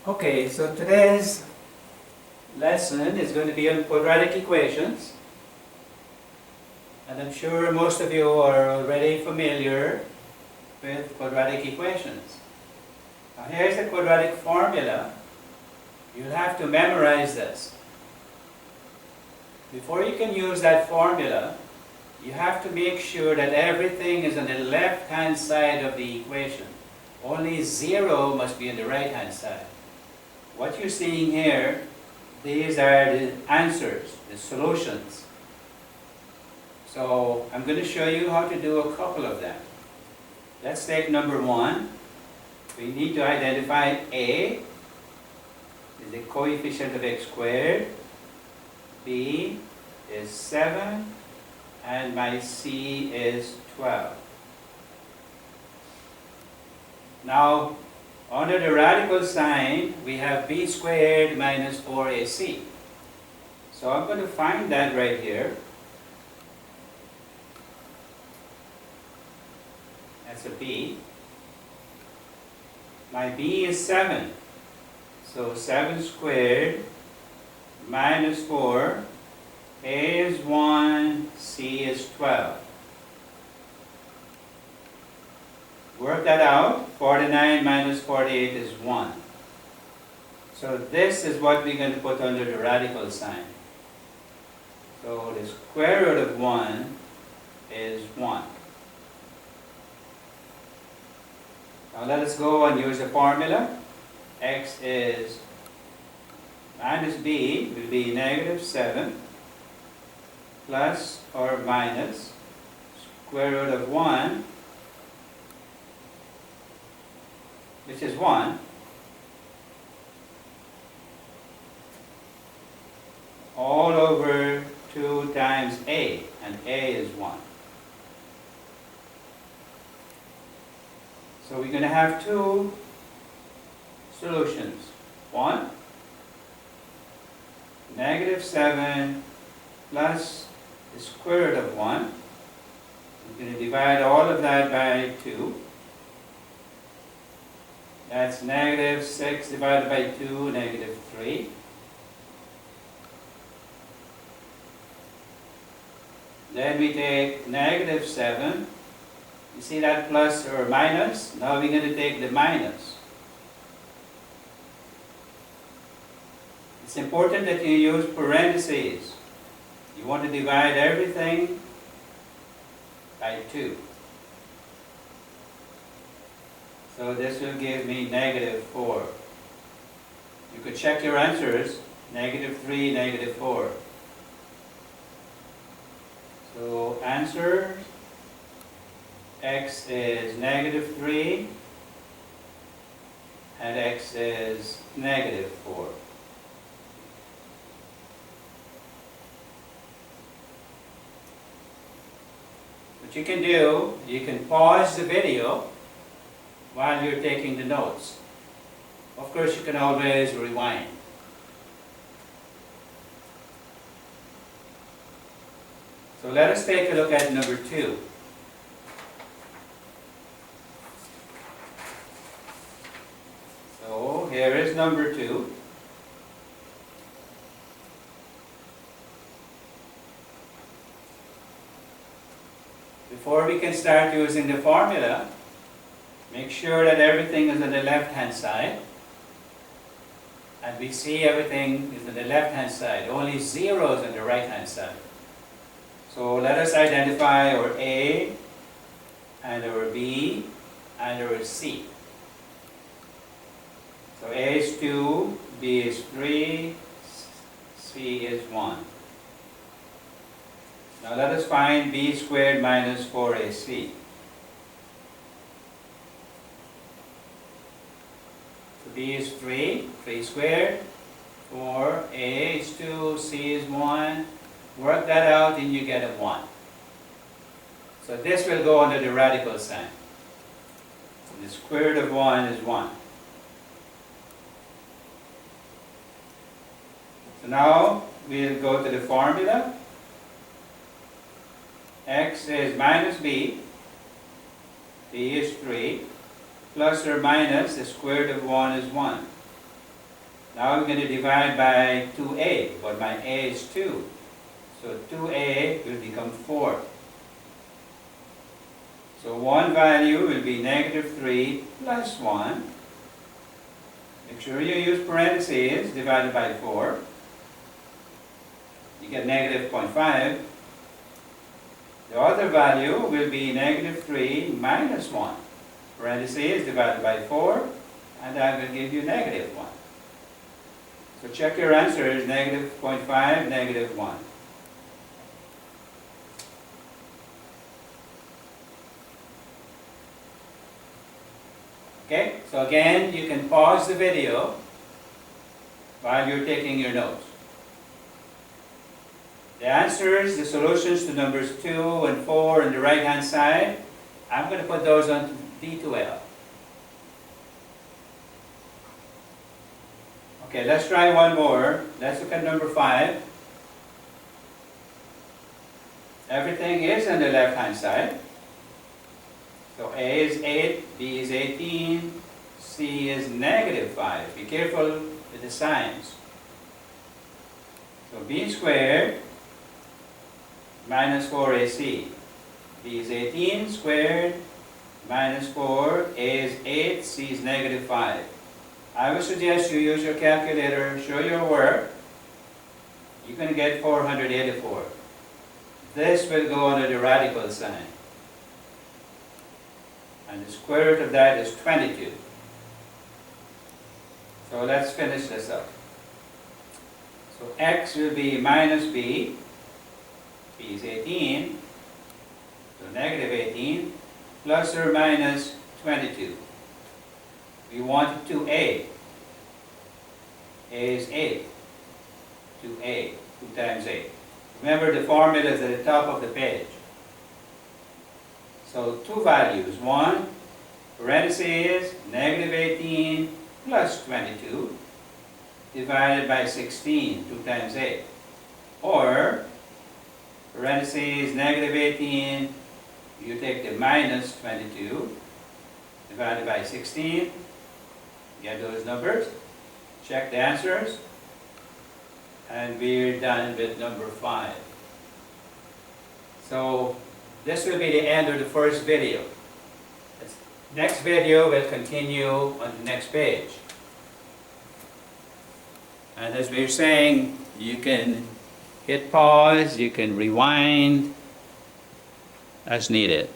Okay, so today's lesson is going to be on quadratic equations. And I'm sure most of you are already familiar with quadratic equations. Now here's the quadratic formula. You'll have to memorize this. Before you can use that formula, you have to make sure that everything is on the left-hand side of the equation. Only 0 must be on the right-hand side. What you're seeing here, these are the answers, the solutions. So I'm going to show you how to do a couple of them. Let's take number 1. We need to identify A is the coefficient of x squared, B is 7, and my C is 12. Now, under the radical sign, we have b squared minus 4ac. So I'm going to find that right here. That's a b. My b is 7. So 7 squared minus 4. A is 1, C is 12. Work that out. 49 minus 48 is 1. So this is what we're going to put under the radical sign. So the square root of 1 is 1. Now let us go and use the formula. X is minus b will be negative 7 plus or minus square root of 1, which is 1, all over 2 times a, and a is 1. So we're going to have two solutions. One, negative 7 plus the square root of 1. I'm going to divide all of that by 2. That's negative 6 divided by 2, negative 3. Then we take negative 7. You see that plus or minus? Now we're going to take the minus. It's important that you use parentheses. You want to divide everything by 2. So this will give me negative 4. You could check your answers. Negative 3, negative 4. So answer, x is negative 3 and x is negative 4. What you can do, you can pause the video while you're taking the notes. Of course, you can always rewind. So let us take a look at number 2. So here is number 2. Before we can start using the formula, make sure that everything is on the left-hand side. And we see everything is on the left-hand side. Only 0 is on the right-hand side. So let us identify our A, and our B, and our C. So A is 2, B is 3, C is 1. Now let us find b squared minus 4ac. So b is 3, 3 squared, 4, a is 2, c is 1. Work that out and you get a 1. So this will go under the radical sign. The square root of 1 is 1. So now we'll go to the formula. X is minus b, b is 3, plus or minus the square root of 1 is 1. Now we're going to divide by 2a, but my a is 2. So 2a will become 4. So one value will be negative 3 plus 1. Make sure you use parentheses divided by 4. You get negative 0.5. The other value will be negative 3 minus 1. Parentheses divided by 4, and that will give you negative 1. So check your answers, negative 0.5, negative 1. Okay, so again, you can pause the video while you're taking your notes. The answers, the solutions to numbers 2 and 4 on the right hand side, I'm going to put those on D2L. Okay, let's try one more. Let's look at number 5. Everything is on the left hand side. So A is 8, B is 18, C is negative 5. Be careful with the signs. So B squared minus 4AC. B is 18 squared minus 4. A is 8, C is negative 5. I would suggest you use your calculator, show your work. You're going to get 484. This will go under the radical sign. And the square root of that is 22. So let's finish this up. So x will be minus b. B is 18. So negative 18 plus or minus 22. We want 2a. A is 8. 2a. 2 times 8. Remember the formula is at the top of the page. So two values. One, parentheses, negative 18 plus 22 divided by 16, 2 times 8. Or, parentheses, negative 18, you take the minus 22 divided by 16. Get those numbers. Check the answers. And we're done with number 5. So, this will be the end of the first video. Next video will continue on the next page. And as we were saying, you can hit pause, you can rewind as needed.